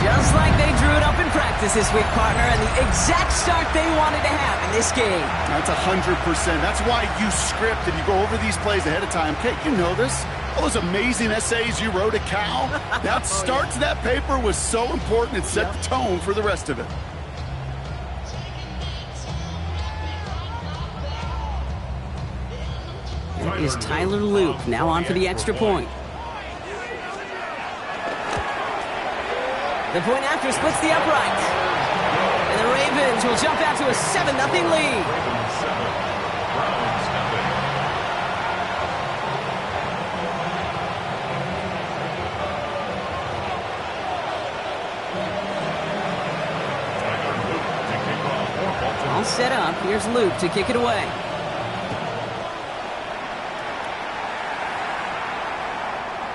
Just like they drew it up in practice this week, partner, and the exact start they wanted to have in this game. That's 100%. That's why you script and you go over these plays ahead of time. Kate, you know this. All those amazing essays you wrote at Cal, that start to that paper was so important. It set the tone for the rest of it. There is Tyler Luke now on for the extra point. The point after splits the upright. And the Ravens will jump out to a 7-0 lead. All set up. Here's Luke to kick it away.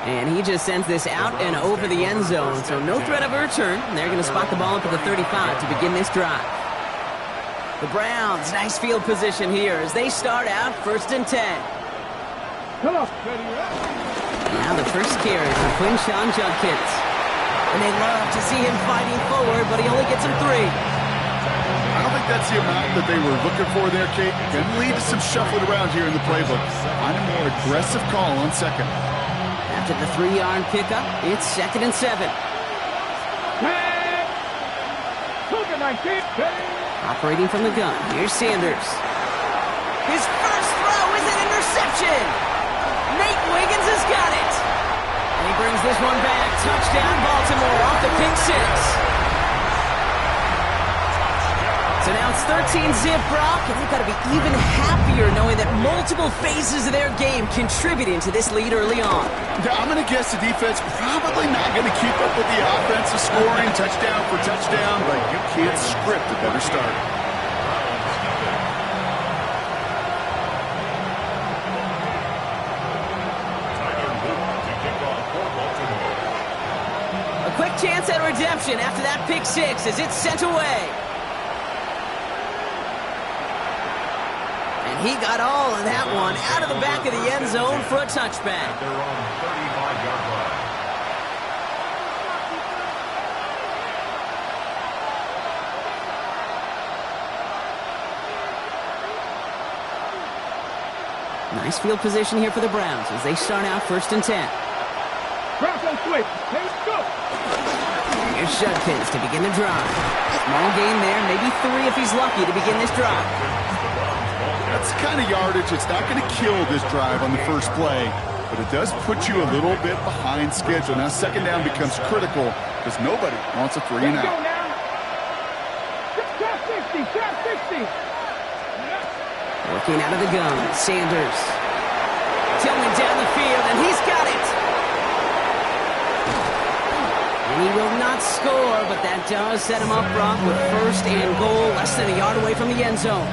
And he just sends this out and over the end zone, so no threat of a return. They're going to spot the ball up at the 35 to begin this drive. The Browns, nice field position here as they start out 1st and 10. Now the first carry for Quinshon Judkins. And they love to see him fighting forward, but he only gets him 3. I don't think that's the amount that they were looking for there, Kate. Going to lead to some shuffling around here in the playbook. Find a more aggressive call on second. After the 3-yard pickup, it's 2nd and 7. Operating from the gun, here's Sanders. His first throw is an interception. Nate Wiggins has got it. And he brings this one back. Touchdown, Baltimore, off the pick 6. So now it's 13-zip, Brock, and they've got to be even happier knowing that multiple phases of their game contributed to this lead early on. Yeah, I'm going to guess the defense probably not going to keep up with the offensive scoring, touchdown for touchdown, but you can't script a better start. A quick chance at redemption after that pick 6 as it's sent away. He got all of that one out of the back of the end zone for a touchback. Nice field position here for the Browns as they start out 1st and 10. Here's Judkins to begin the drive. Small gain there, maybe 3 if he's lucky to begin this drive. That's the kind of yardage. It's not going to kill this drive on the first play, but it does put you a little bit behind schedule. Now, second down becomes critical because nobody wants a 3 and out. Working out of the gun, Sanders. Tillman down the field, and he's got it. And he will not score, but that does set him up, Brock, with 1st and goal, less than a yard away from the end zone.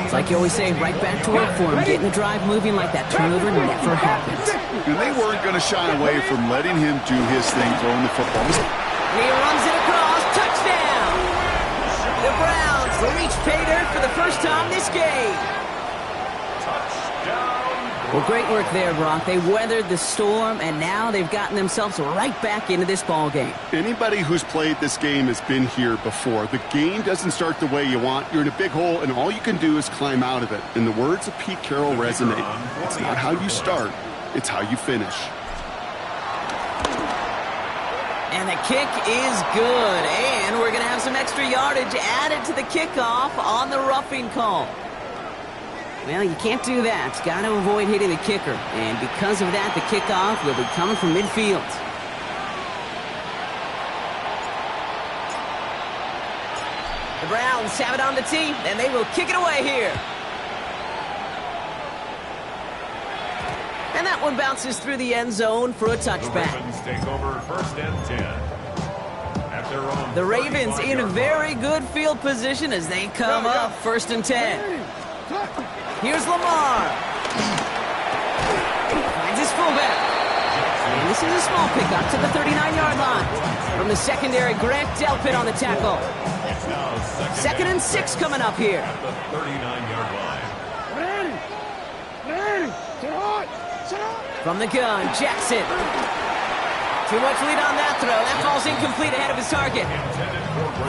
It's like you always say, right back to work for him, getting the drive moving like that turnover never happens. And they weren't going to shy away from letting him do his thing, throwing the football. He runs it across, touchdown! The Browns reach pay dirt for the first time this game. Well, great work there, Brock. They weathered the storm, and now they've gotten themselves right back into this ball game. Anybody who's played this game has been here before. The game doesn't start the way you want. You're in a big hole, and all you can do is climb out of it. And the words of Pete Carroll resonate. It's not how you start, it's how you finish. And the kick is good, and we're going to have some extra yardage added to the kickoff on the roughing call. Well, you can't do that. Got to avoid hitting the kicker. And because of that, the kickoff will be coming from midfield. The Browns have it on the tee, and they will kick it away here. And that one bounces through the end zone for a touchback. The Ravens take over 1st and 10. At their own the Ravens in a very good field position as they come up 1st and 10. Here's Lamar. Finds his fullback. And this is a small pickup to the 39-yard line. From the secondary, Grant Delpit on the tackle. 2nd and 6 coming up here. At the 39-yard line. From the gun, Jackson. Too much lead on that throw. That falls incomplete ahead of his target.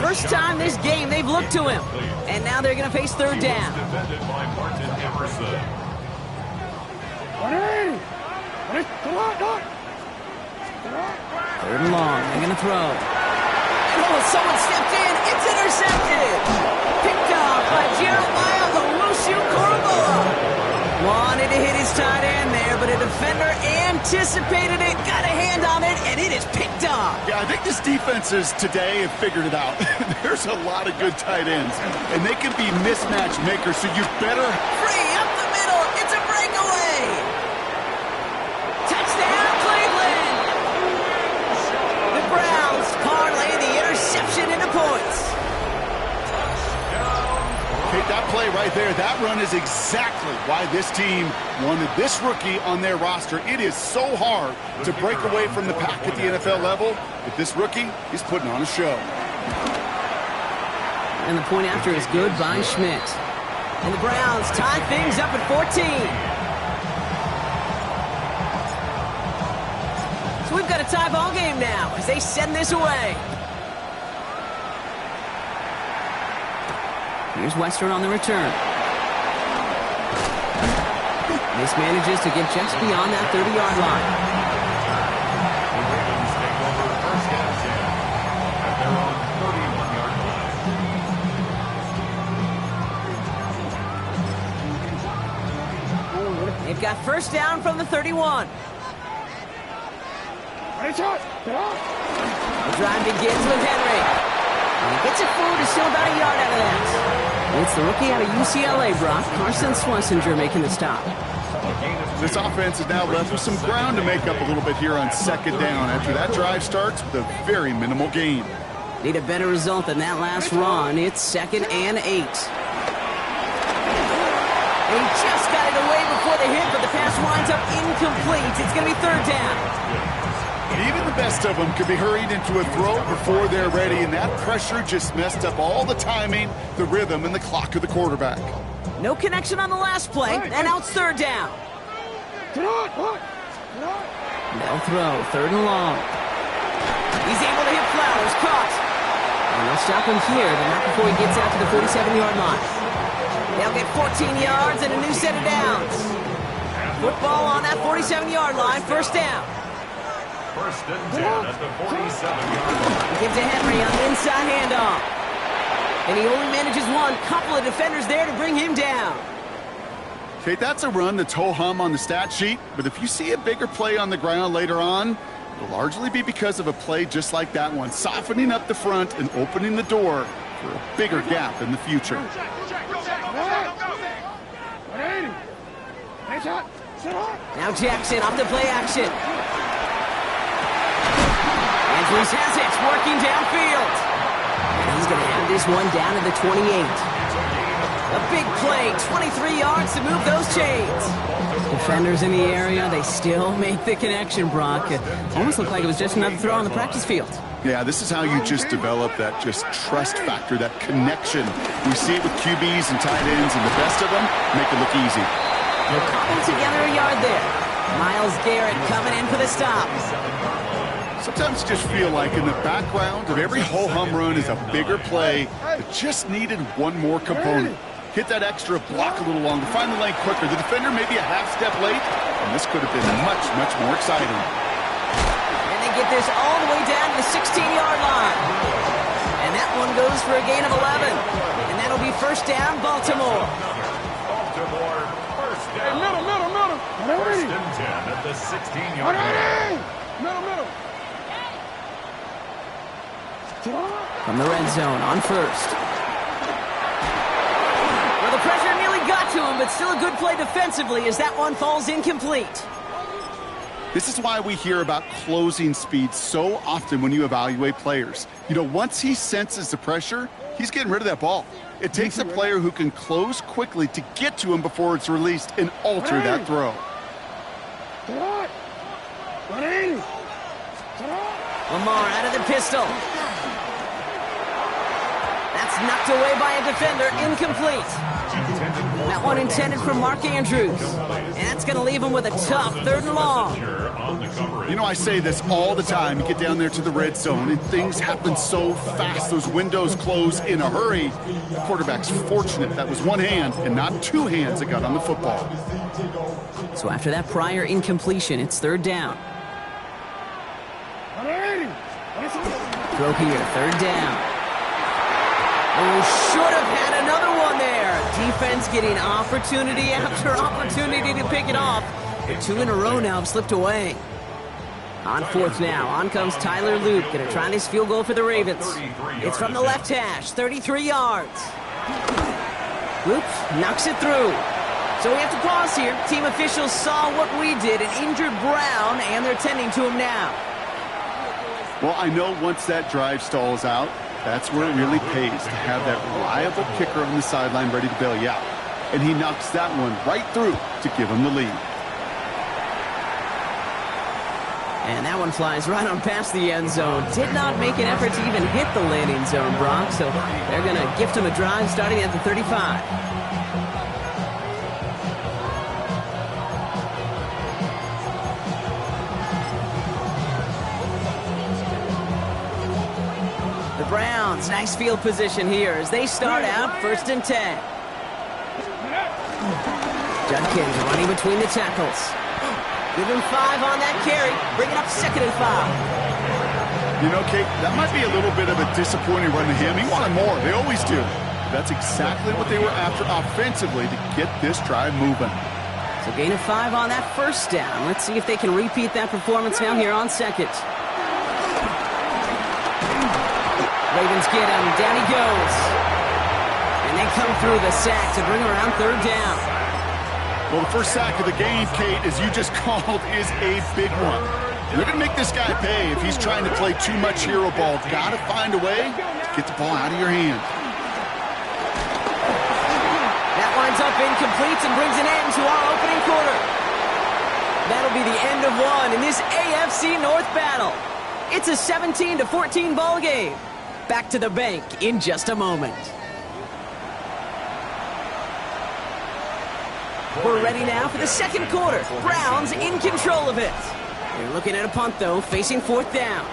First time this game they've looked to him. And now they're going to face third down. Defended by Martin Emerson. Third and long. They're going to throw. Oh, someone stepped in. It's intercepted. Picked off by Jeremiah Owusu Koroboa. Wanted to hit his tight end there, but a defender anticipated it, got a hand on it, and it is picked off. Yeah, I think this defenses today have figured it out. There's a lot of good tight ends, and they can be mismatch makers, so you better... Free up the middle. It's a breakaway. Touchdown, Cleveland. The Browns parlay the interception into points. Okay, that play right there, that run is exactly why this team wanted this rookie on their roster. It is so hard to break away from the pack at the NFL level, but this rookie is putting on a show. And the point after is good by Schmidt. And the Browns tie things up at 14. So we've got a tie ball game now as they send this away. Here's Western on the return. Mismanages to get just beyond that 30-yard line. The Ravens take over first and 10 at their own 31-yard line. They've got first down from the 31. The drive begins with Henry. And he gets it forward, is still about a yard out of that. It's the rookie out of UCLA, Brock, Carson Schlesinger, making the stop. This offense is now left with some ground to make up a little bit here on second down after that drive starts with a very minimal gain. Need a better result than that last run. It's 2nd and 8. And he just got it away before the hit, but the pass winds up incomplete. It's going to be third down. Even the best of them could be hurried into a throw before they're ready, and that pressure just messed up all the timing, the rhythm, and the clock of the quarterback. No connection on the last play, and now it's third down. They'll throw, 3rd and long. He's able to hit Flowers, caught. And they'll stop him here, but not before he gets out to the 47-yard line. They'll get 14 yards and a new set of downs. Football on that 47-yard line, first down. First and 10 at the 47-yard line. Give to Henry on the inside handoff. And he only manages one. Couple of defenders there to bring him down. Okay, that's a run that's ho-hum on the stat sheet, but if you see a bigger play on the ground later on, it'll largely be because of a play just like that one, softening up the front and opening the door for a bigger gap in the future. Now Jackson off the play action. Andrews has it, working downfield. And he's going to have this one down to the 28. A big play, 23 yards to move those chains. Defenders in the area, they still make the connection, Brock. It almost looked like it was just another throw on the practice field. Yeah, this is how you just develop that just trust factor, that connection. We see it with QBs and tight ends, and the best of them make it look easy. They're cobbled together a yard there. Miles Garrett coming in for the stop. Sometimes you just feel like in the background of every ho-hum run is a bigger play that just needed one more component. Hit that extra block a little longer, find the lane quicker. The defender may be a half step late, and this could have been much, much more exciting. And they get this all the way down to the 16-yard line. And that one goes for a gain of 11. And that'll be first down, Baltimore. Baltimore, first down. First and 10 at the 16-yard line. From the red zone on first. Well, the pressure nearly got to him, but still a good play defensively as that one falls incomplete. This is why we hear about closing speed so often when you evaluate players. You know, once he senses the pressure, he's getting rid of that ball. It takes a player who can close quickly to get to him before it's released and alter that throw. Lamar out of the pistol. That's knocked away by a defender, incomplete. That one intended for Mark Andrews. And that's going to leave him with a tough 3rd and long. on the coverage. You know, I say this all the time. You get down there to the red zone, and things happen so fast. Those windows close in a hurry. The quarterback's fortunate that was one hand and not two hands that got on the football. So after that prior incompletion, it's third down. Throw here, third down. Oh, should have had another one there. Defense getting opportunity after opportunity to pick it off. But two in a row now have slipped away. On fourth now, on comes Tyler Luke. Gonna try this field goal for the Ravens. It's from the left hash, 33 yards. Luke knocks it through. So we have to pause here. Team officials saw what we did, an injured Brown, and they're tending to him now. Well, I know once that drive stalls out, that's where it really pays to have that reliable kicker on the sideline ready to bail you out. And he knocks that one right through to give him the lead. And that one flies right on past the end zone. Did not make an effort to even hit the landing zone, Brock. So they're going to gift him a drive starting at the 35. Browns, nice field position here as they start out 1st and 10. Judkins running between the tackles. Give him 5 on that carry. Bring it up 2nd and 5. You know, Kate, that might be a little bit of a disappointing run to him. He wanted more. They always do. That's exactly what they were after offensively to get this drive moving. So gain of 5 on that first down. Let's see if they can repeat that performance now here on second. Ravens get him. Down he goes. And they come through the sack to bring around third down. Well, the first sack of the game, Kate, as you just called, is a big one. You're going to make this guy pay if he's trying to play too much hero ball. Got to find a way to get the ball out of your hand. That winds up incomplete and brings an end to our opening quarter. That'll be the end of one in this AFC North battle. It's a 17-14 ball game. Back to the bank in just a moment. We're ready now for the second quarter. Browns in control of it. They're looking at a punt, though, facing 4th down.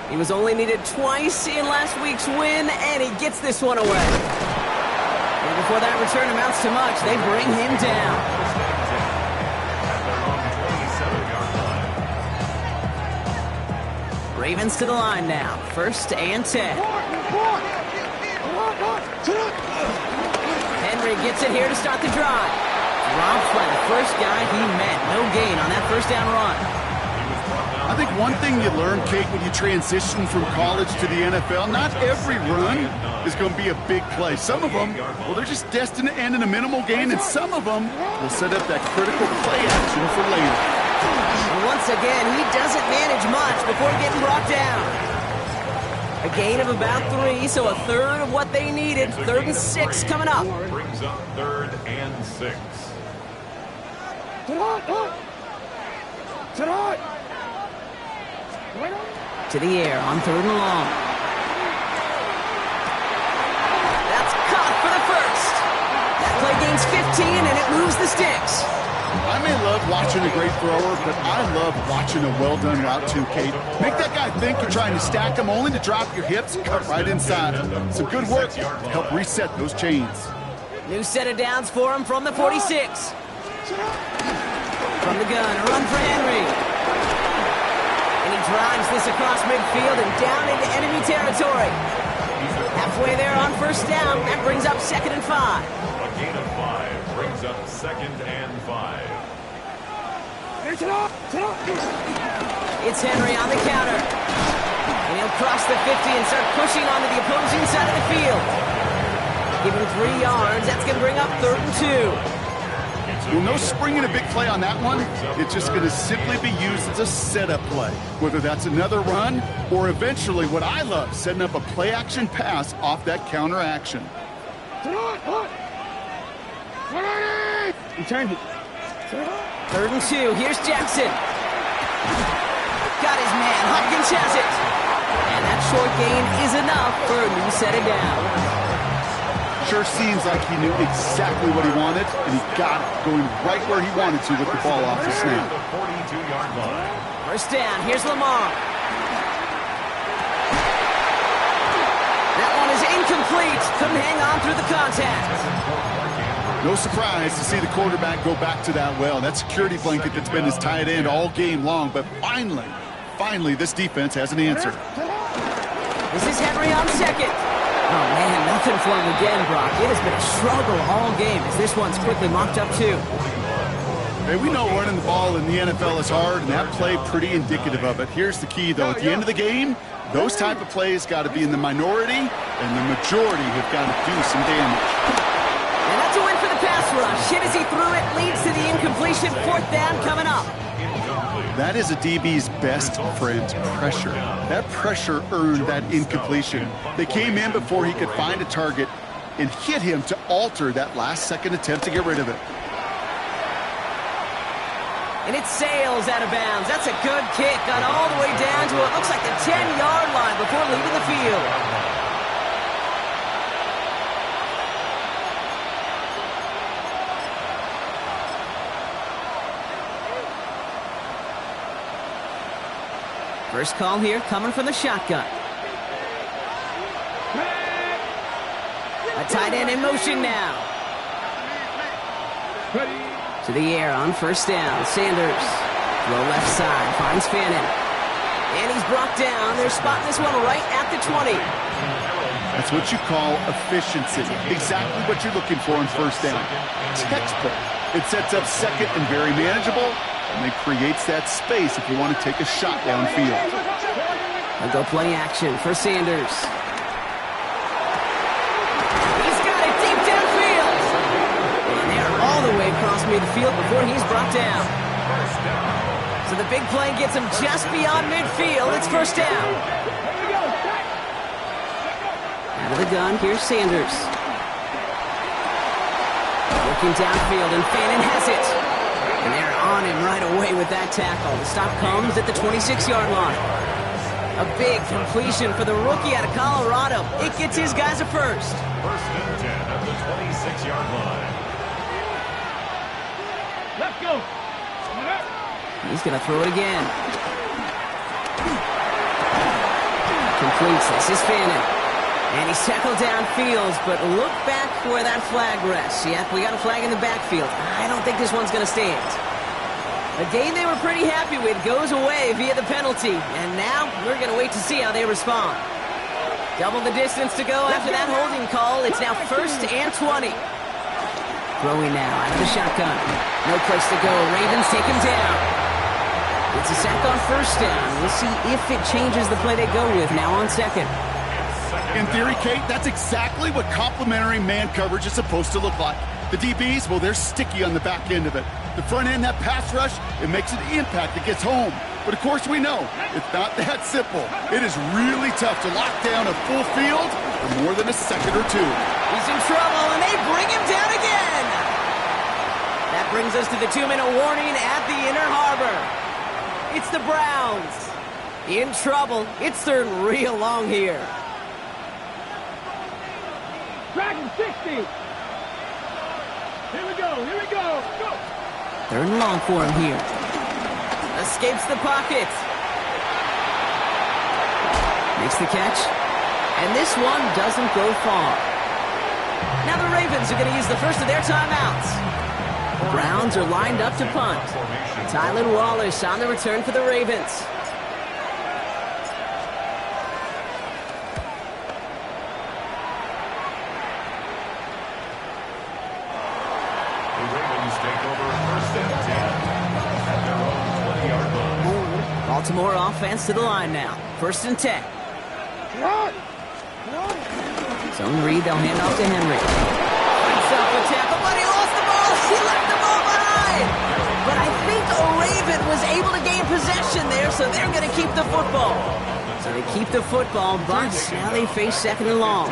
He was only needed twice in last week's win, and he gets this one away. And before that return amounts to much, they bring him down. Ravens to the line now. 1st and 10. Henry gets it here to start the drive. Dropped by the first guy he met. No gain on that first down run. I think one thing you learn, Kate, when you transition from college to the NFL, not every run is going to be a big play. Some of them, well, they're just destined to end in a minimal gain, and some of them will set up that critical play action for later. And once again, he doesn't manage much before getting brought down. A gain of about 3, so a third of what they needed. 3rd and 6 coming up. Brings up 3rd and 6. To the air on 3rd and long. That's caught for the first. That play gains 15, and it moves the sticks. I may love watching a great thrower, but I love watching a well-done route too, Kate. Make that guy think you're trying to stack him only to drop your hips and cut right inside. Some good work to help reset those chains. New set of downs for him from the 46. From the gun, a run for Henry. And he drives this across midfield and down into enemy territory. Halfway there on 1st down. That brings up 2nd and 5. A gain of 5 brings up 2nd and 5. It's Henry on the counter. And he'll cross the 50 and start pushing onto the opposing side of the field. Give him 3 yards. That's going to bring up 3rd and 2. Well, no springing a big play on that one. It's just going to simply be used as a setup play, whether that's another run or eventually what I love, setting up a play-action pass off that counter action. Return it. 3rd and 2. Here's Jackson. Got his man. Hopkins has it. And that short gain is enough for a new set of downs. Sure seems like he knew exactly what he wanted, and he got it, going right where he wanted to with the ball off the snap. First down, here's Lamar. That one is incomplete. Couldn't hang on through the contact. No surprise to see the quarterback go back to that well. That security blanket that's been his tight end all game long, but finally, this defense has an answer. This is Henry on second. Oh, man, nothing for him again, Brock. It has been a struggle all game as this one's quickly mocked up, too. Hey, we know running the ball in the NFL is hard, and that play pretty indicative of it. Here's the key, though. At the end of the game, those type of plays got to be in the minority, and the majority have got to do some damage. And that's a win for the pass rush. Hit as he threw it, leads to the incompletion. Fourth down coming up. That is a DB's best friend, pressure. That pressure earned that incompletion. They came in before he could find a target and hit him to alter that last-second attempt to get rid of it. And it sails out of bounds. That's a good kick. Got all the way down to what looks like the 10-yard line before leaving the field. First call here coming from the shotgun. A tight end in motion now. To the air on first down. Sanders. Throw left side. Finds Fannin. And he's brought down. They're spotting this one right at the 20. That's what you call efficiency. Exactly what you're looking for on first down. Textbook. It sets up second and very manageable, and it creates that space if you want to take a shot downfield. They'll go play action for Sanders. He's got it deep downfield. And they're all the way across midfield before he's brought down. So the big play gets him just beyond midfield. It's first down. Out of the gun, here's Sanders. Looking downfield, and Fannin has it. And they're on him right away with that tackle. The stop comes at the 26-yard line. A big completion for the rookie out of Colorado. It gets his guys a first. First and 10 at the 26-yard line. Let's go. He's going to throw it again. Completes. This is Fannin. And he's tackled downfield, but look back where that flag rests. Yep, we got a flag in the backfield. I don't think this one's going to stand. A game they were pretty happy with goes away via the penalty. And now we're going to wait to see how they respond. Double the distance to go after that holding call. It's now first and 20. Throwing now out of the shotgun. No place to go. Ravens take him down. It's a sack on first down. We'll see if it changes the play they go with now on second. In theory, Kate, that's exactly what complementary man coverage is supposed to look like. The DBs, well, they're sticky on the back end of it. The front end, that pass rush, it makes an impact. It gets home. But, of course, we know it's not that simple. It is really tough to lock down a full field for more than a second or two. He's in trouble, and they bring him down again. That brings us to the 2-minute warning at the Inner Harbor. It's the Browns. In trouble. It's third and real long here. Dragon 60. Here we go. Go. Third and long for him here. Escapes the pocket. Makes the catch. And this one doesn't go far. Now the Ravens are going to use the first of their timeouts. The Browns are lined up to punt. Tylan Wallace on the return for the Ravens. Baltimore offense to the line now. First and 10. Zone read, they'll hand off to Henry. Picks up a tackle, but he lost the ball. He left the ball behind. But I think a Raven was able to gain possession there, so they're going to keep the football. So they keep the football, but now they face second and long.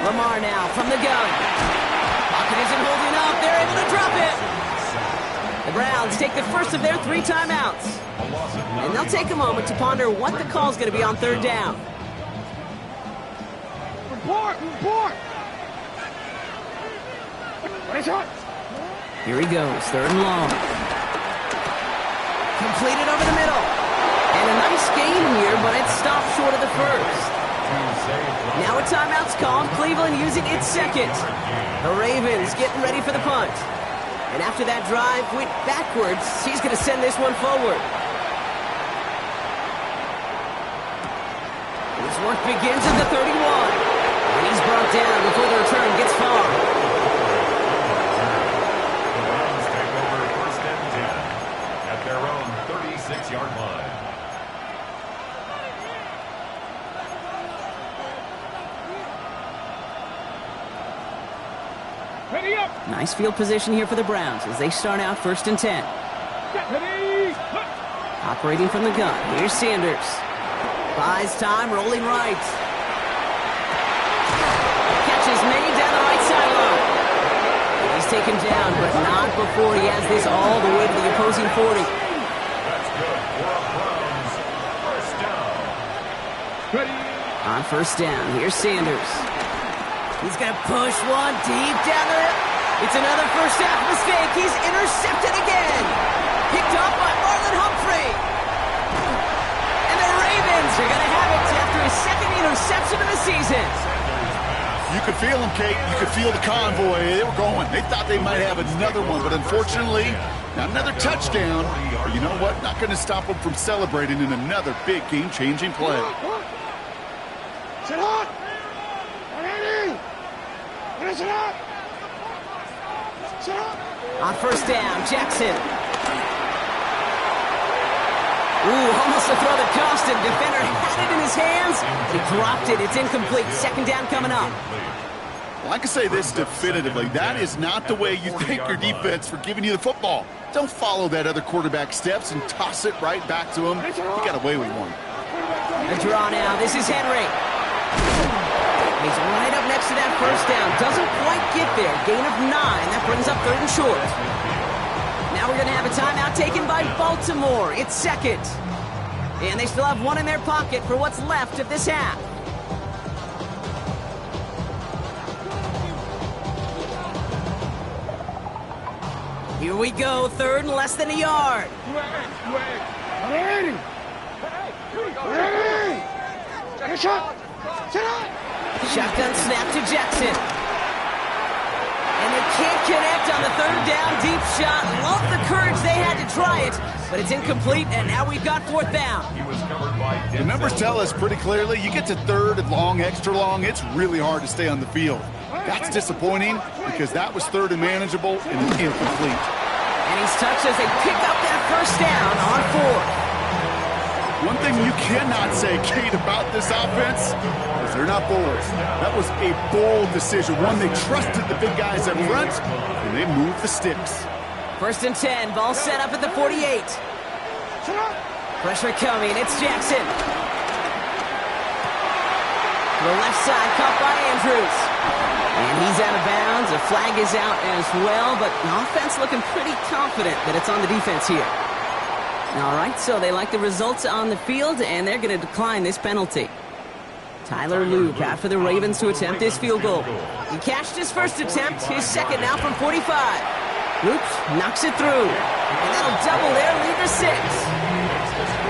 Lamar now from the gun. Pocket isn't holding up. They're able to drop it. The Browns take the first of their 3 timeouts. And they'll take a moment to ponder what the call's going to be on third down. Report. Here he goes, 3rd and long. Completed over the middle. And a nice gain here, but it stopped short of the first. Now a timeout's called. Cleveland using its second. The Ravens getting ready for the punt. And after that drive went backwards, he's going to send this one forward. His work begins at the 31. And he's brought down before the return gets far. The Browns take over 1st and 10 at their own 36-yard line. Ready up. Nice field position here for the Browns as they start out 1st and 10. Ready. Operating from the gun. Here's Sanders. Buys time, rolling right. Catch is made down the right sideline. He's taken down, but not before he has this all the way to the opposing 40. That's good for a Browns 1st down. Ready. On 1st down, here's Sanders. He's going to push one deep down the... It's another first half mistake. He's intercepted again. Picked up by Marlon Humphrey. And the Ravens are going to have it after his 2nd interception of the season. You could feel them, Kate. You could feel the convoy. They were going. They thought they might have another one, but unfortunately, not another touchdown. But you know what? Not going to stop them from celebrating in another big game-changing play. Sit up. Ready. Sit up. Sit up. On 1st down, Jackson. Ooh, almost a throw that cost him. Defender had it in his hands. He dropped it. It's incomplete. 2nd down coming up. Well, I can say this definitively. That is not the way you thank your defense for giving you the football. Don't follow that other quarterback steps and toss it right back to him. He got away with one. A draw now. This is Henry. He's right up next to that 1st down. Doesn't quite get there. Gain of 9. That brings up 3rd and short. Now we're going to have a timeout taken by Baltimore. It's 2nd. And they still have one in their pocket for what's left of this half. Here we go. 3rd and less than a yard. Ready. Ready. Take a shot. Sit up. Shotgun snap to Jackson. And they can't connect on the 3rd down deep shot. Love the courage they had to try it, but it's incomplete, and now we've got 4th down. He was covered by The numbers tell us pretty clearly, you get to 3rd and long, extra long, it's really hard to stay on the field. That's disappointing because that was 3rd and manageable and it's incomplete. And he's touched as they pick up that 1st down on 4th. One thing you cannot say, Kate, about this offense is they're not bold. That was a bold decision. One, they trusted the big guys up front, and they moved the sticks. 1st and 10, ball set up at the 48. Pressure coming, it's Jackson. To the left side, caught by Andrews. And he's out of bounds. A flag is out as well, but the offense looking pretty confident that it's on the defense here. All right, so they like the results on the field, and they're going to decline this penalty. Tyler Loop out for the Ravens to attempt this field goal. He cashed his 1st attempt, his 2nd now from 45. Loop knocks it through, and that'll double their lead to 6.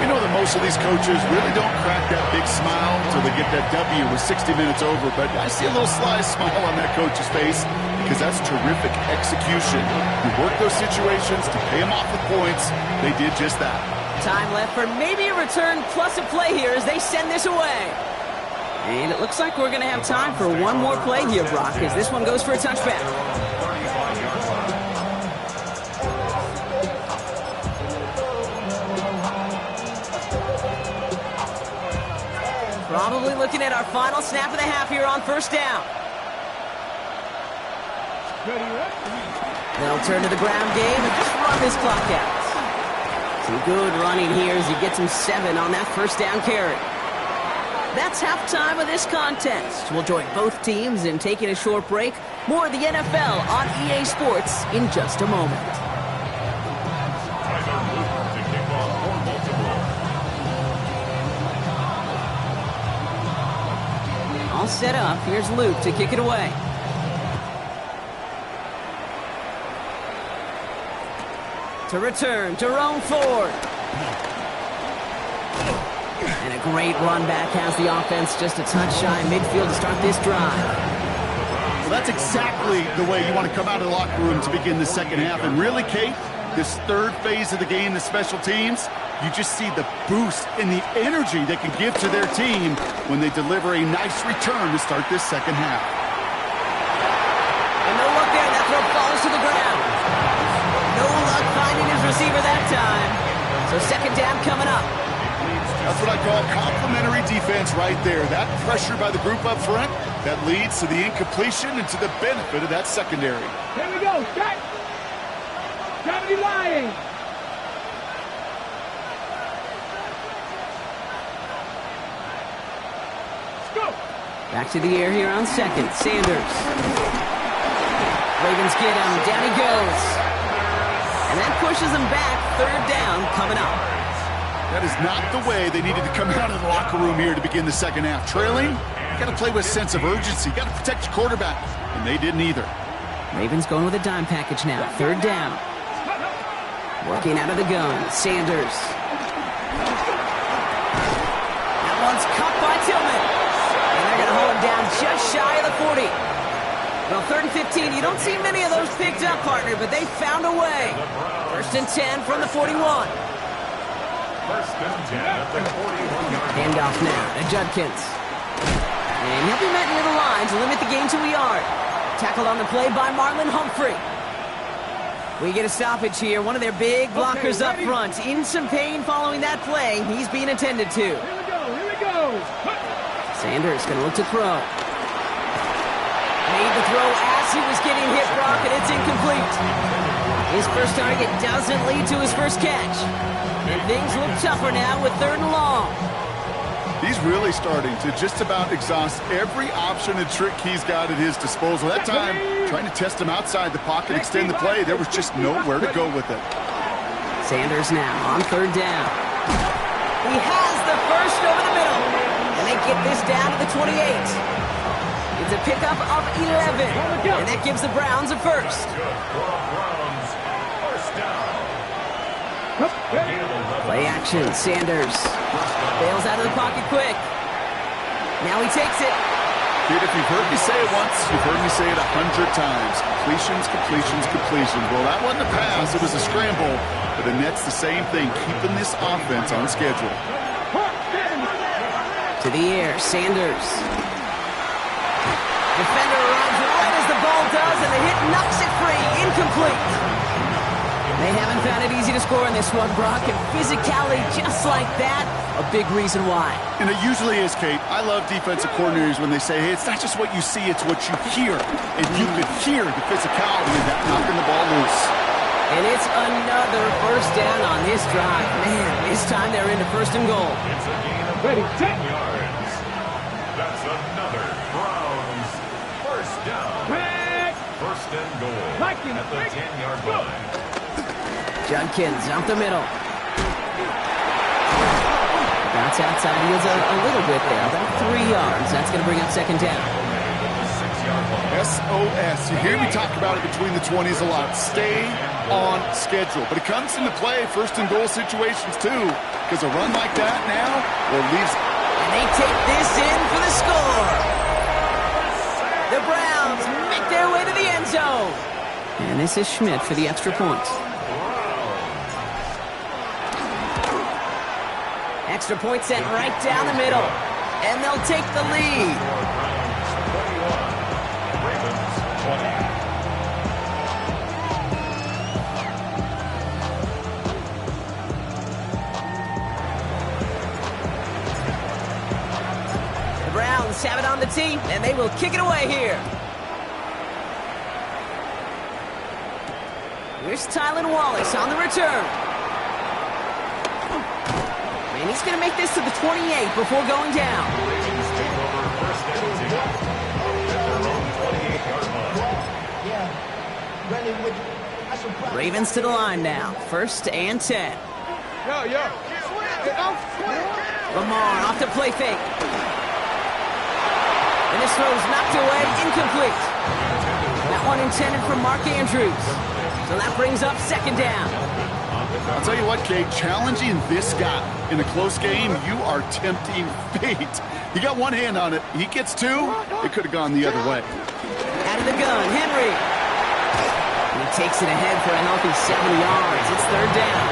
You know that most of these coaches really don't crack that big smile until they get that W with 60 minutes over, but I see a little sly smile on that coach's face because that's terrific execution. You work those situations to pay them off with points. They did just that. Time left for maybe a return plus a play here as they send this away. And it looks like we're going to have time for one more play here, Brock, as this one goes for a touchback. Probably looking at our final snap of the half here on 1st down. They'll turn to the ground game and just run this clock out. Some good running here as he gets him 7 on that 1st down carry. That's halftime of this contest. We'll join both teams in taking a short break. More of the NFL on EA Sports in just a moment. All set up. Here's Luke to kick it away. To return, Jerome Ford. And a great run back has the offense just a touch shy midfield to start this drive. Well, that's exactly the way you want to come out of the locker room to begin the second half. And really, Kate, this third phase of the game, the special teams, you just see the boost and the energy they can give to their team when they deliver a nice return to start this second half. And no luck there. That throw falls to the ground. No luck finding his receiver that time. So second down coming up. That's what I call complimentary defense right there. That pressure by the group up front, that leads to the incompletion and to the benefit of that secondary. Here we go. Start. Gravity lying. Let's go. Back to the air here on second. Sanders. Ravens get him. Down he goes. And that pushes him back. Third down coming up. That is not the way they needed to come out of the locker room here to begin the second half. Trailing, you got to play with a sense of urgency. You got to protect your quarterback, and they didn't either. Ravens going with a dime package now. Third down. Working out of the gun. Sanders. That one's caught by Tillman. And they're going to hold him down just shy of the 40. Well, 3rd and 15, you don't see many of those picked up, partner, but they found a way. 1st and 10 from the 41. First and 10 at the 41-yard line. Handoff now to Judkins. And he'll be met near the line to limit the gain to a yard. Tackled on the play by Marlon Humphrey. We get a stoppage here. One of their big blockers up front. In some pain following that play. He's being attended to. Here we go. Here we go. Sanders going to look to throw. Made the throw as he was getting hit, Brock, and it's incomplete. His first target doesn't lead to his first catch. And things look tougher now with 3rd and long. He's really starting to just about exhaust every option and trick he's got at his disposal. That time, trying to test him outside the pocket, extend the play, there was just nowhere to go with it. Sanders now on 3rd down. He has the first over the middle. And they get this down to the 28. It's a pickup of 11. And that gives the Browns a first. Browns, first down. Play action. Sanders bails out of the pocket quick. Now he takes it. Kid, if you've heard me say it once, you've heard me say it 100 times. Completions, completions, completions. Well, that wasn't a pass. It was a scramble. But the net's the same thing, keeping this offense on schedule. To the air. Sanders. Defender arrives right as the ball does, and the hit knocks it free. Incomplete. They haven't found it easy to score in this one, Brock, and physicality just like that, a big reason why. And it usually is, Kate. I love defensive coordinators when they say, hey, it's not just what you see, it's what you hear. And you could hear the physicality of that knocking the ball loose. And it's another first down on this drive. Man, this time they're into 1st and goal. It's a gain of 10 yards. That's another Browns first down. 1st and goal at the 10-yard line. Judkins up the middle. Bounce outside. He is a little bit there, about 3 yards. That's going to bring up 2nd down. 6-yard line. SOS. You hear me talk about it between the 20s a lot. Stay on schedule. But it comes into play 1st and goal situations too. Because a run like that now, well, leaves. And they take this in for the score. The Browns make their way to the end zone. And this is Schmidt for the extra point. Extra point sent right down the middle. And they'll take the lead. Ravens 20. The Browns have it on the tee, and they will kick it away here. Here's Tylan Wallace on the return. And he's going to make this to the 28 before going down. Ravens take over 1st and 10 at their own 28-yard line. Ravens to the line now. 1st and 10. Lamar off to play fake. And this throw's knocked away, incomplete. That one intended for Mark Andrews. So that brings up 2nd down. I'll tell you what, Kate, challenging this guy in a close game, you are tempting fate. He got one hand on it. He gets two. It could have gone the other way. Out of the gun, Henry. And he takes it ahead for a healthy 70 yards. It's third down.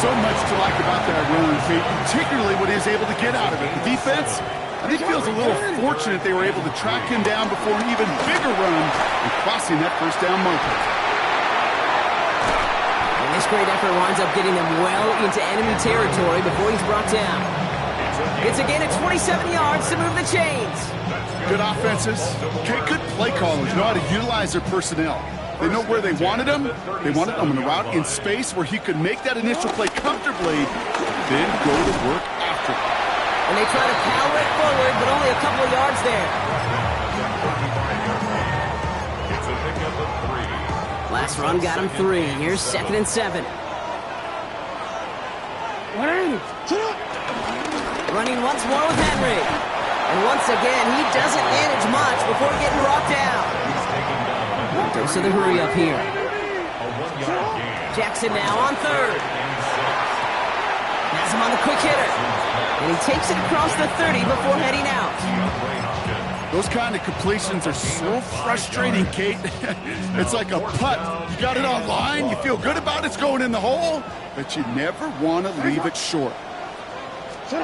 So much to like about that run, Kate, particularly what he was able to get out of it. The defense, I think, feels a little fortunate they were able to track him down before an even bigger run and crossing that first down marker. And this great effort winds up getting them well into enemy territory before he's brought down. It's a gain of 27 yards to move the chains. Good offenses. Kate, good play callers know how to utilize their personnel. They know where they wanted him. They wanted him on a route in space where he could make that initial play comfortably, then go to work after. And they try to power it forward, but only a couple of yards there. It's a pickup of 3. Last run got him 3. Here's 2nd and 7. Running once more with Henry. And once again, he doesn't manage much before getting brought down. Dose of the hurry up here. Jackson now on 3rd. Has him on the quick hitter. And he takes it across the 30 before heading out. Those kind of completions are so frustrating, Kate. It's like a putt. You got it on line, you feel good about it's going in the hole, but you never want to leave it short. 4th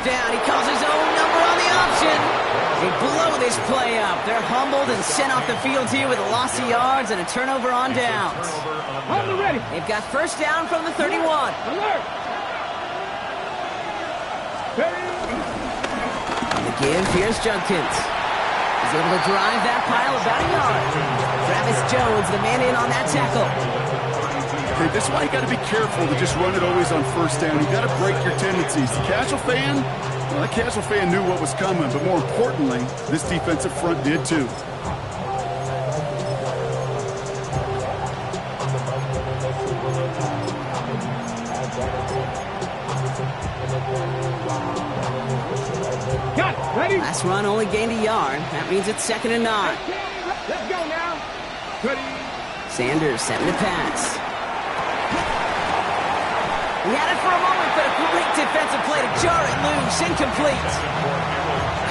down, he calls his own number on the option. They blow this play up. They're humbled and sent off the field here with a loss of yards and a turnover on downs. They've got first down from the 31. Alert! On the give, here's Judkins. He's able to drive that pile about a yard. Travis Jones, the man in on that tackle. Okay, this is why you got to be careful to just run it always on first down. You got to break your tendencies. The casual fan, well, the casual fan knew what was coming, but more importantly, this defensive front did too. Got it. Ready? Last run only gained a yard. That means it's 2nd and 9. Let's go now. Ready? Sanders setting to pass. He had it for a moment, but a great defensive play to jar it loose. Incomplete.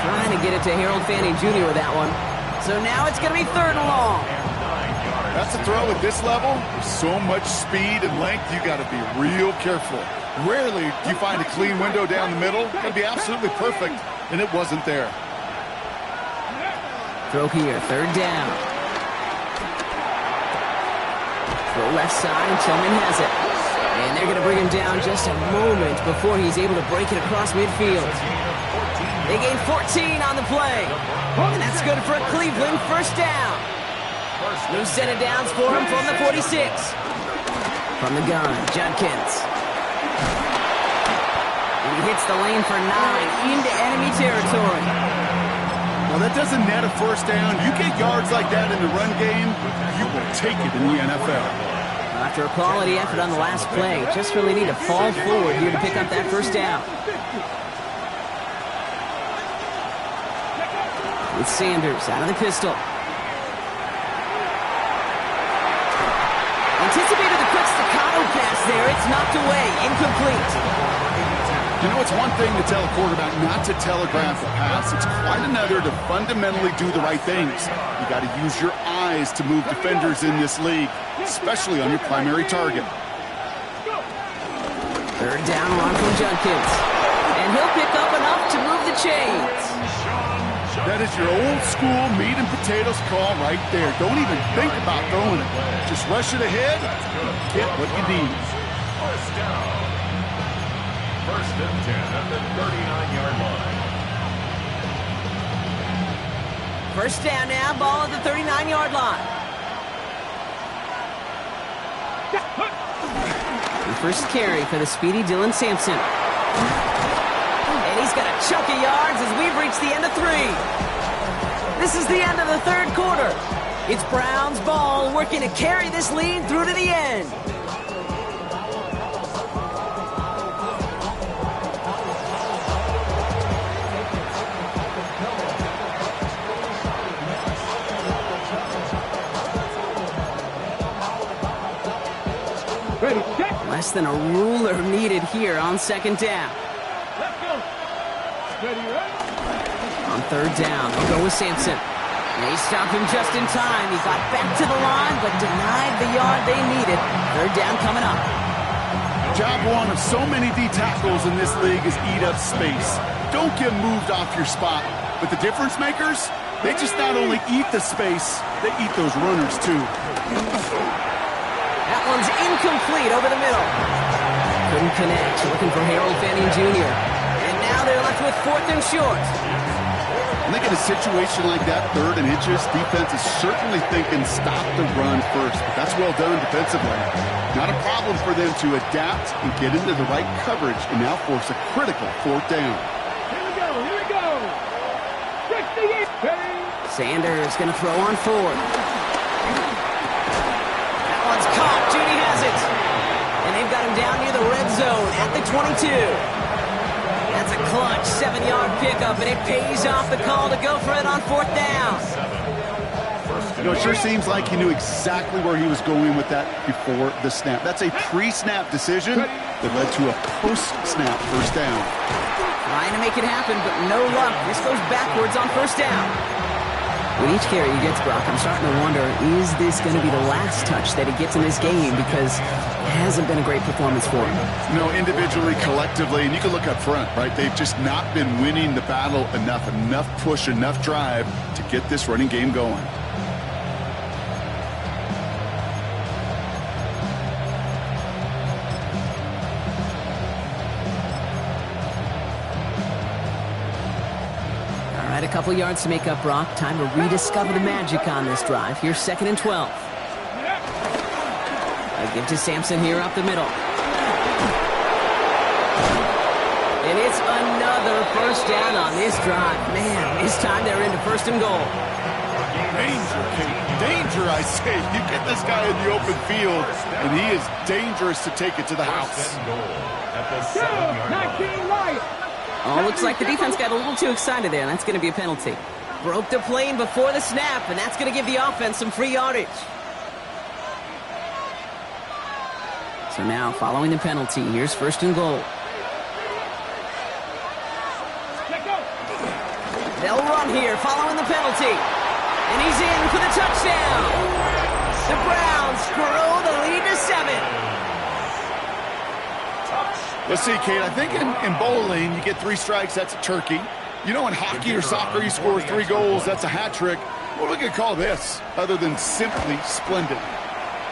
Trying to get it to Harold Fanning Jr. with that one. So now it's going to be 3rd and long. That's a throw at this level. So much speed and length, you got to be real careful. Rarely do you find a clean window down the middle. It'd be absolutely perfect, and it wasn't there. Throw here, 3rd down. Throw left side, and Tillman has it. And they're going to bring him down just a moment before he's able to break it across midfield. They gain 14 on the play. And that's good for a Cleveland first down. New set of downs for him from the 46. From the gun, Judkins. And he hits the lane for 9 into enemy territory. Well, that doesn't net a first down. You get yards like that in the run game, you will take it in the NFL. After a quality effort on the last play, just really need to fall forward here to pick up that first down. With Sanders out of the pistol. Anticipated the quick staccato pass there. It's knocked away. Incomplete. You know, it's one thing to tell a quarterback not to telegraph a pass. It's quite another to fundamentally do the right things. You got to use your eyes to move defenders in this league, especially on your primary target. 3rd down run from Judkins. And he'll pick up enough to move the chains. That is your old school meat and potatoes call right there. Don't even think about throwing it. Just rush it ahead, get what you need. First down. 1st and 10 at the 39-yard line. First down now, ball at the 39-yard line. The first carry for the speedy Dylan Sampson. And he's got a chunk of yards as we've reached the end of 3. This is the end of the 3rd quarter. It's Browns ball working to carry this lead through to the end. less than a ruler needed here on second down. Let's go. Steady, right? On third down, they'll go with Sampson. They stopped him just in time. He got back to the line, but denied the yard they needed. Third down coming up. Job one of so many D tackles in this league is eat up space. Don't get moved off your spot. But the difference makers, they just not only eat the space, they eat those runners too. That one's incomplete over the middle. Couldn't connect. Looking for Harold Fanning Jr. And now they're left with 4th and short. I think in a situation like that, 3rd and inches, defense is certainly thinking stop the run first. But that's well done defensively. Not a problem for them to adapt and get into the right coverage and now force a critical 4th down. Here we go, here we go. 68. Sanders going to throw on 4th. That one's caught. Judy has it. And they've got him down near the red zone at the 22. That's a clutch 7-yard pickup, and it pays off the call to go for it on 4th down. You know, it sure seems like he knew exactly where he was going with that before the snap. That's a pre-snap decision that led to a post-snap first down. Trying to make it happen, but no luck. This goes backwards on 1st down. With each carry he gets, Brock, I'm starting to wonder, is this going to be the last touch that he gets in this game? Because it hasn't been a great performance for him. You know, individually, collectively, and you can look up front, right? They've just not been winning the battle enough push, enough drive to get this running game going. A couple yards to make up, Brock. Time to rediscover the magic on this drive. Here's 2nd and 12. I give to Sampson here up the middle. And it's another first down on this drive. Man, this time they're into 1st and goal. Danger, Kate. Danger, I say. You get this guy in the open field, and he is dangerous to take it to the house. Oh, looks like the defense got a little too excited there, and that's going to be a penalty. Broke the plane before the snap, and that's going to give the offense some free yardage. So now, following the penalty, here's 1st and goal. They'll run here following the penalty. And he's in for the touchdown. The Browns grow the lead to 7. Let's see, Kate, I think in bowling, you get 3 strikes, that's a turkey. You know, in hockey or soccer, you score 3 goals, that's a hat trick. What are we going to call this, other than simply splendid?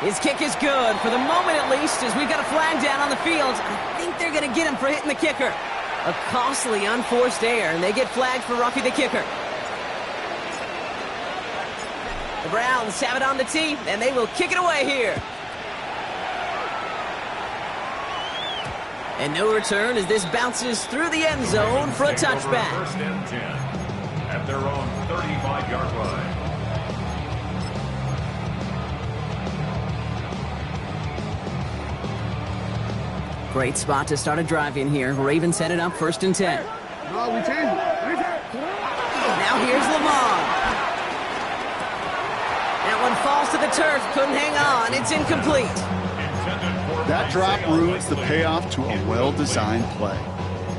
His kick is good, for the moment at least, as we've got a flag down on the field. I think they're going to get him for hitting the kicker. A costly unforced error, and they get flagged for roughing the kicker. The Browns have it on the tee, and they will kick it away here. And no return as this bounces through the end zone for a touchback. 1st and 10 at their own 35-yard line. Great spot to start a drive in here. Ravens set it up 1st and 10. Now here's Lamar. That one falls to the turf. Couldn't hang on. It's incomplete. That drop ruins the payoff to a well-designed play.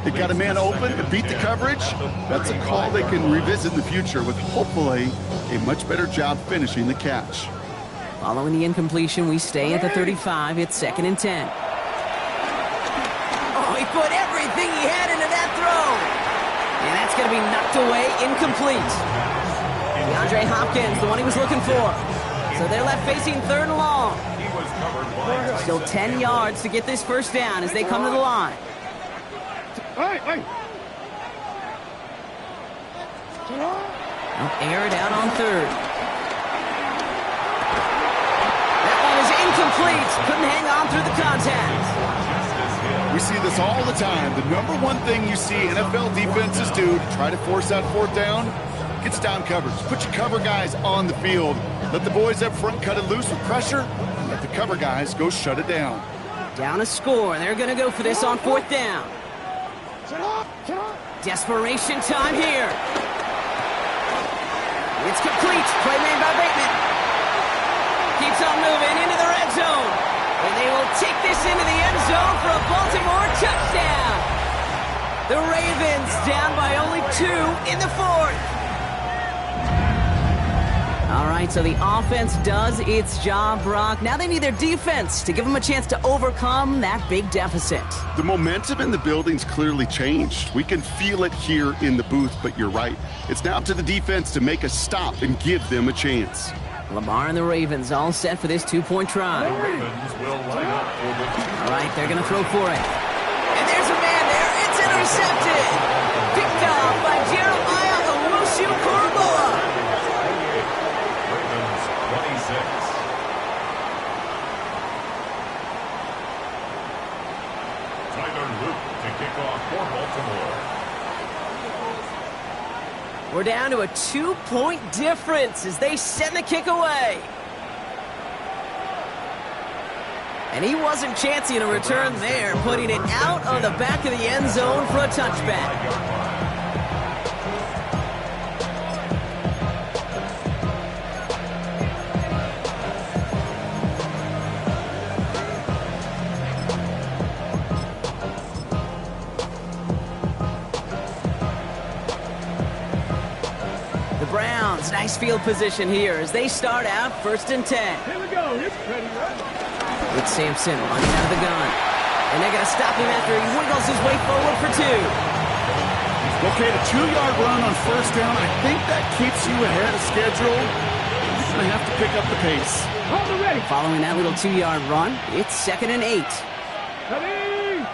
It got a man open to beat the coverage. That's a call they can revisit in the future with hopefully a much better job finishing the catch. Following the incompletion, we stay at the 35. It's 2nd and 10. Oh, he put everything he had into that throw. And that's going to be knocked away, incomplete. DeAndre Hopkins, the one he was looking for. So they're left facing 3rd and long. Still 10 yards to get this first down as they come to the line. They'll air it out on 3rd. That one is incomplete. Couldn't hang on through the contact. We see this all the time. The number one thing you see NFL defenses do to try to force that 4th down, gets down coverage. Put your cover guys on the field. Let the boys up front cut it loose with pressure. Let the cover guys go shut it down. Down a score. They're going to go for this on 4th down. Desperation time here. It's complete. Play made by Bateman. Keeps on moving into the red zone. And they will take this into the end zone for a Baltimore touchdown. The Ravens down by only 2 in the 4th. All right, so the offense does its job, Brock. Now they need their defense to give them a chance to overcome that big deficit. The momentum in the building's clearly changed. We can feel it here in the booth, but you're right. It's now up to the defense to make a stop and give them a chance. Lamar and the Ravens all set for this 2-point try. The Ravens will line up for the All right, they're going to throw for it. And there's a man there. It's intercepted. Picked off by Jeremiah Owusu-Koramoah. Ravens 26. Tyler Luke to kick off for Baltimore. We're down to a 2-point difference as they send the kick away. And he wasn't chancing a return there, putting it out of the back of the end zone for a touchback. The Browns, nice field position here as they start out 1st and 10. Here we go. It's ready, right? It's Sampson running out of the gun. And they're going to stop him after he wiggles his way forward for 2. Okay, the 2-yard run on 1st down, I think that keeps you ahead of schedule. You're going to have to pick up the pace. Hold it ready. Following that little 2-yard run, it's 2nd and 8. Ready.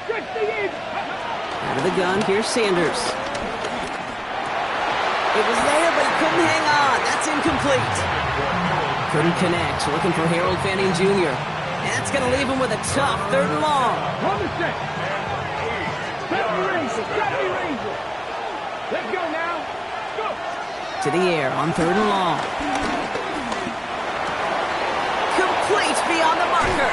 Stretch the edge. Out of the gun, here's Sanders. It was there, but he couldn't hang on. That's incomplete. Couldn't connect. Looking for Harold Fanning Jr. And that's going to leave him with a tough 3rd and long. Hold it set. Let's go now. Go. To the air on 3rd and long. Complete beyond the marker.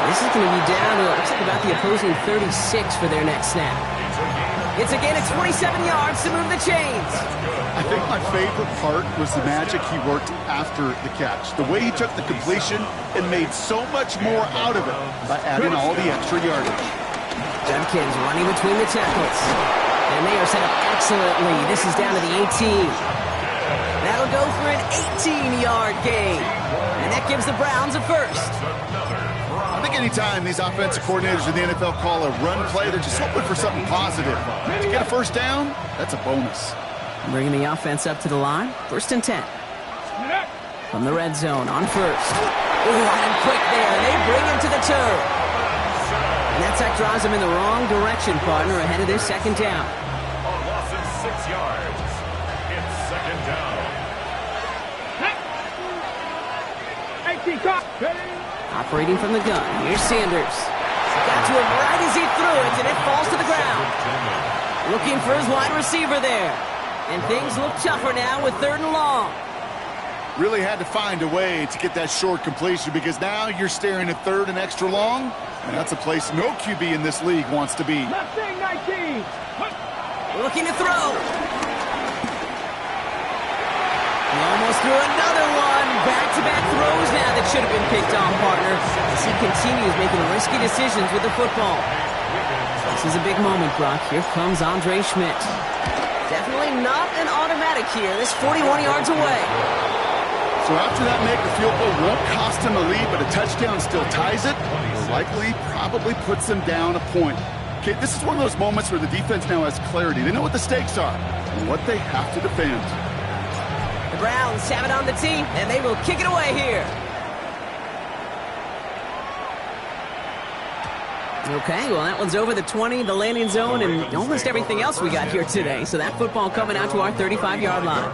This is going to be down to, looks like about the opposing 36 for their next snap. It's a gain of 27 yards to move the chains. I think my favorite part was the magic he worked after the catch. The way he took the completion and made so much more out of it by adding all the extra yardage. Judkins running between the tackles. And they are set up excellently. This is down to the 18. That'll go for an 18-yard gain. And that gives the Browns a 1st. I think anytime these offensive coordinators in the NFL call a run play, they're just hoping for something positive. To get a 1st down, that's a bonus. Bringing the offense up to the line. 1st and 10. From the red zone on 1st. Ooh, and quick there. They bring him to the turf. And that sack drives him in the wrong direction, partner, ahead of this 2nd down. A loss of 6 yards. It's 2nd down. 18 clock. Operating from the gun. Here's Sanders. Got to him right as he threw it, and it falls to the ground. Looking for his wide receiver there. And things look tougher now with 3rd and long. Really had to find a way to get that short completion because now you're staring at 3rd and extra long, and that's a place no QB in this league wants to be. Left thing, 19. Looking to throw. He almost threw another one. Back-to-back throws now that should have been picked off, partner, as he continues making risky decisions with the football. This is a big moment, Brock. Here comes Andre Schmidt. Definitely not an automatic here. This 41 yards away. So after that make, the field goal won't cost him a lead, but a touchdown still ties it. Likely, probably puts them down a point. Okay, this is one of those moments where the defense now has clarity. They know what the stakes are and what they have to defend. The Browns have it on the tee, and they will kick it away here. Okay, well, that one's over the 20, the landing zone, and almost everything else we got here today. So that football coming out to our 35-yard line.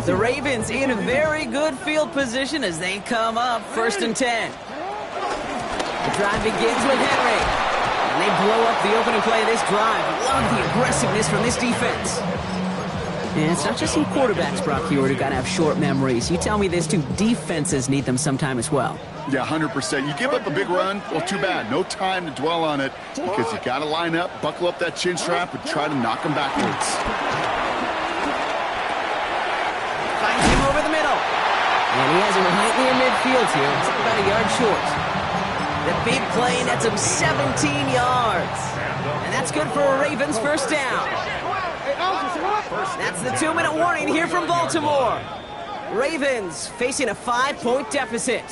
The Ravens in a very good field position as they come up 1st and 10. The drive begins with Henry. And they blow up the opening play of this drive. Love the aggressiveness from this defense. And it's not just some quarterbacks, Brock Hewitt, who got to have short memories. You tell me this too, defenses need them sometime as well. Yeah, 100%. You give up a big run, well, too bad. No time to dwell on it because you got to line up, buckle up that chin strap, and try to knock them backwards. Finds him over the middle. And he has him right near midfield here. It's about a yard short. The big play nets him 17 yards. And that's good for a Ravens first down. That's the 2-minute warning here from Baltimore. Ravens facing a 5-point deficit.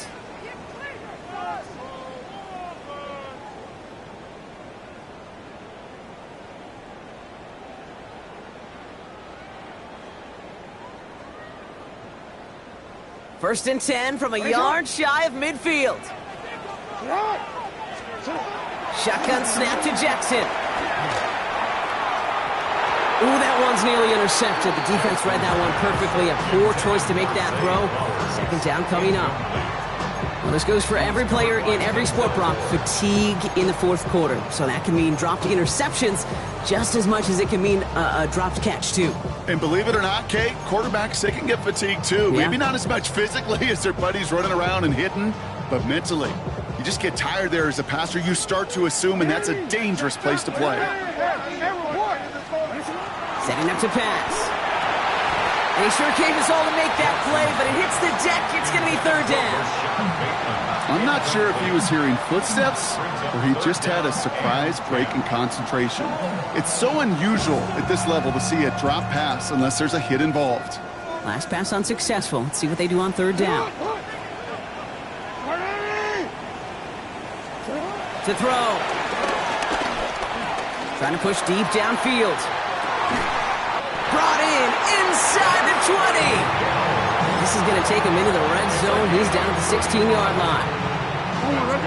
First and 10 from a yard shy of midfield. Shotgun snap to Jackson. Ooh, that one's nearly intercepted. The defense read that one perfectly. A poor choice to make that throw. Second down coming up. Well, this goes for every player in every sport, Brock. Fatigue in the fourth quarter. So that can mean dropped interceptions just as much as it can mean a dropped catch, too. And believe it or not, Kate, quarterbacks, they can get fatigued, too. Yeah. Maybe not as much physically as their buddies running around and hitting, but mentally. You just get tired there as a passer. You start to assume, and that's a dangerous place to play. Setting up to pass. And he sure gave us all to make that play, but it hits the deck. It's going to be third down. I'm not sure if he was hearing footsteps or he just had a surprise break in concentration. It's so unusual at this level to see a drop pass unless there's a hit involved. Last pass unsuccessful. Let's see what they do on third down. To throw. Trying to push deep downfield. Brought in inside the 20. This is going to take him into the red zone. He's down at the 16-yard line.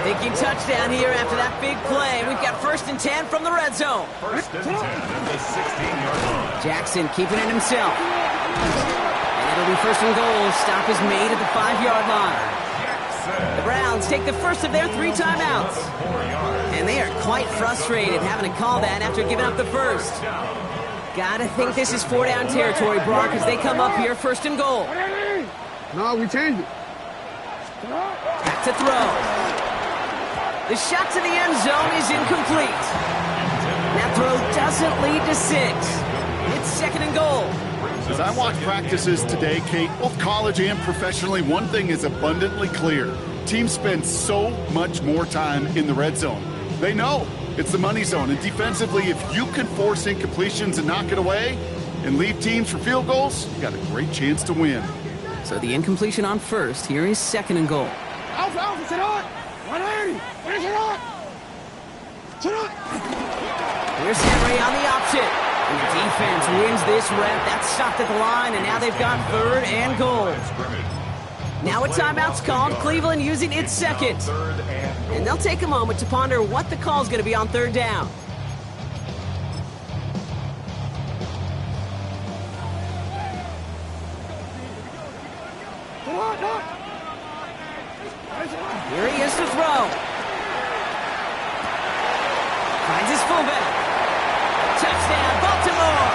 Thinking touchdown here after that big play. We've got first and 10 from the red zone. First and 10 at the 16-yard line. Jackson keeping it himself. And it'll be first and goal. Stop is made at the 5-yard line. The Browns take the first of their 3 timeouts. And they are quite frustrated having to call that after giving up the first. Gotta think this is 4-down territory, Brock, as they come up here first and goal. No, we changed it. Back to throw. The shot to the end zone is incomplete. That throw doesn't lead to 6. It's second and goal. As I watch practices today, Kate, both college and professionally, one thing is abundantly clear. Teams spend so much more time in the red zone. They know it's the money zone, and defensively, if you can force incompletions and knock it away and leave teams for field goals, you got a great chance to win. So the incompletion on first. Here is second and goal. Alpha, sit on. 180. Sit on. Sit on. Here's Henry on the option. And the defense wins this rep. That's stopped at the line, and now they've got third and goal. Now a timeout's called. Cleveland using its second. And they'll take a moment to ponder what the call's going to be on third down. Here he is to throw. Finds his fullback. Touchdown, Baltimore!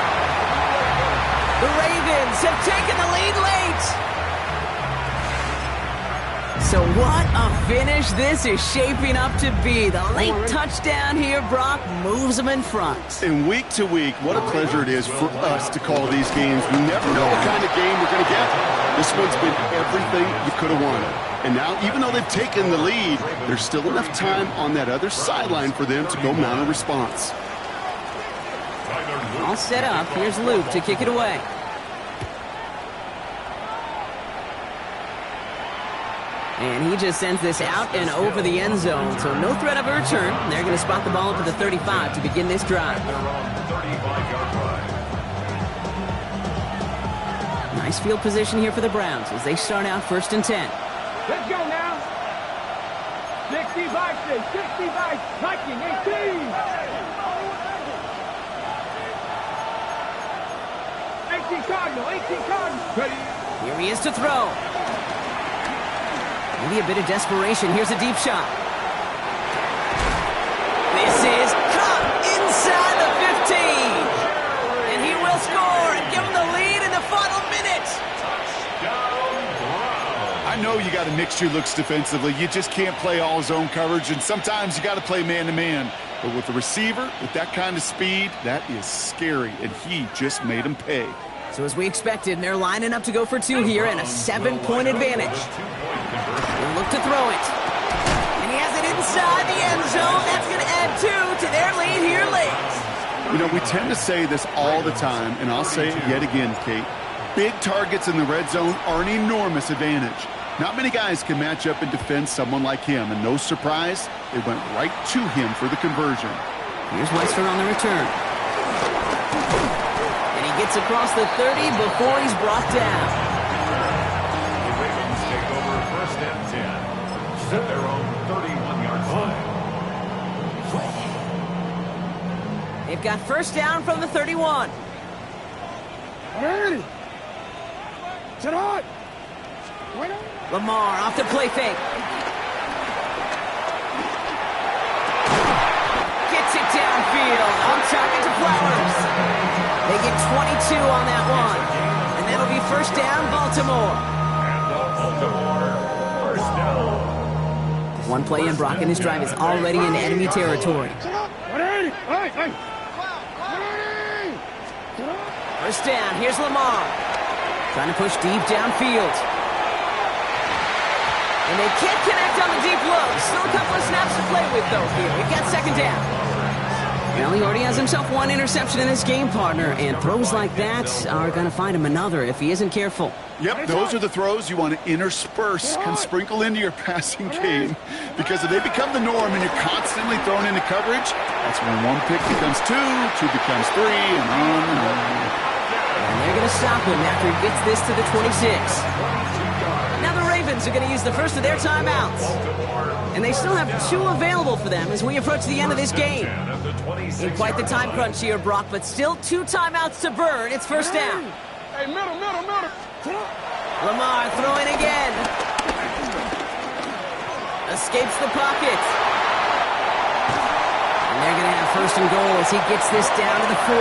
The Ravens have taken the lead late. So what a finish this is shaping up to be. The late touchdown here, Brock, moves them in front. And week to week, what a pleasure it is for us to call these games. We never know what kind of game we're going to get. This one's been everything you could have wanted. And now, even though they've taken the lead, there's still enough time on that other sideline for them to go mount a response. All set up. Here's Luke to kick it away. And he just sends this out and over the end zone, so no threat of a return. They're going to spot the ball up to the 35 to begin this drive. Nice field position here for the Browns as they start out first and 10. Let's go now. 65, 65, Viking, 18. 18 Cardinal. Ready. Here he is to throw. Maybe a bit of desperation. Here's a deep shot. This is caught inside the 15. And he will score and give him the lead I know you got to mix your looks defensively. You just can't play all zone coverage, and sometimes you got to play man-to-man. But with the receiver, with that kind of speed, that is scary, and he just made him pay. So as we expected, they're lining up to go for two here and a 7-point advantage. They'll look to throw it. And he has it inside the end zone. That's going to add 2 to their lead here late. You know, we tend to say this all the time, and I'll say it yet again, Kate. Big targets in the red zone are an enormous advantage. Not many guys can match up and defend someone like him, and no surprise, they went right to him for the conversion. Here's Weisler on the return. And he gets across the 30 before he's brought down. The Ravens take over 1st and 10. Set their own 31-yard line. They've got first down from the 31. Ready. Sit on. Lamar off the play fake. Gets it downfield. On target to Flowers. They get 22 on that one. And that'll be first down, Baltimore. And Baltimore, first down. One play in, Brock and his drive is already in enemy territory. First down, here's Lamar. Trying to push deep downfield. And they can't connect on the deep low. Still a couple of snaps to play with, though, here. We've got second down. Well, he already has himself one interception in this game, partner, and throws like that are going to find him another if he isn't careful. Yep, those are the throws you want to intersperse and sprinkle into your passing game. Because if they become the norm and you're constantly thrown into coverage, that's when one pick becomes two becomes three, and on and on. And they're going to stop him after he gets this to the 26. Now the Ravens are going to use the first of their timeouts. And they still have 2 available for them as we approach the end of this game. In quite the time crunch here, Brock, but still 2 timeouts to burn. It's first down. Hey, middle. Lamar throwing again. Escapes the pocket. And they're going to have first and goal as he gets this down to the 4.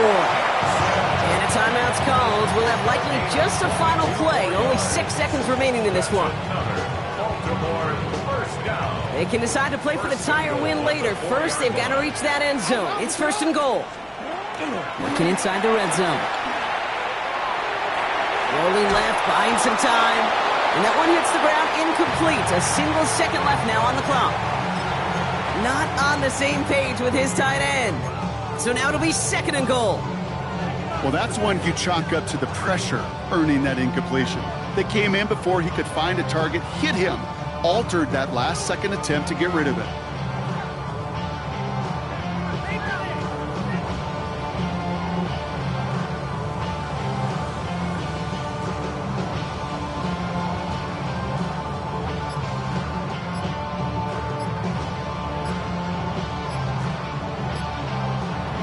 And a timeout's called. We'll have likely just a final play. Only 6 seconds remaining in this one. They can decide to play for the tie or win later. First, they've got to reach that end zone. It's first and goal. Working inside the red zone. Rolling left, buying some time. And that one hits the ground incomplete. A single second left now on the clock. Not on the same page with his tight end. So now it'll be second and goal. Well, that's one you chalk up to the pressure earning that incompletion. They came in before he could find a target, hit him, altered that last-second attempt to get rid of it.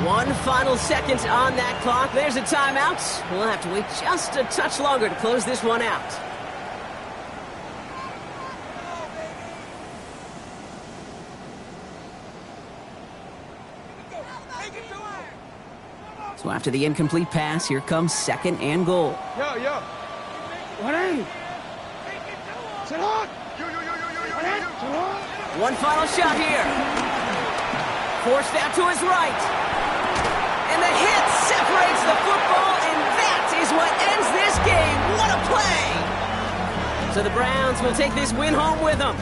One final second on that clock. There's a timeout. We'll have to wait just a touch longer to close this one out. So after the incomplete pass, here comes second and goal. Yo. 180. Sit on. One final shot here. Forced out to his right. And the hit separates the football, and that is what ends this game. What a play! So the Browns will take this win home with them.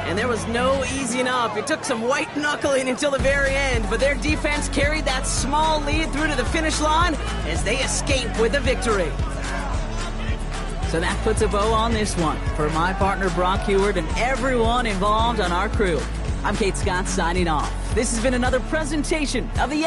And there was no easing up. It took some white knuckling until the very end, but their defense carried that small lead through to the finish line as they escape with a victory. So that puts a bow on this one. For my partner Brock Heward and everyone involved on our crew, I'm Kate Scott signing off. This has been another presentation of the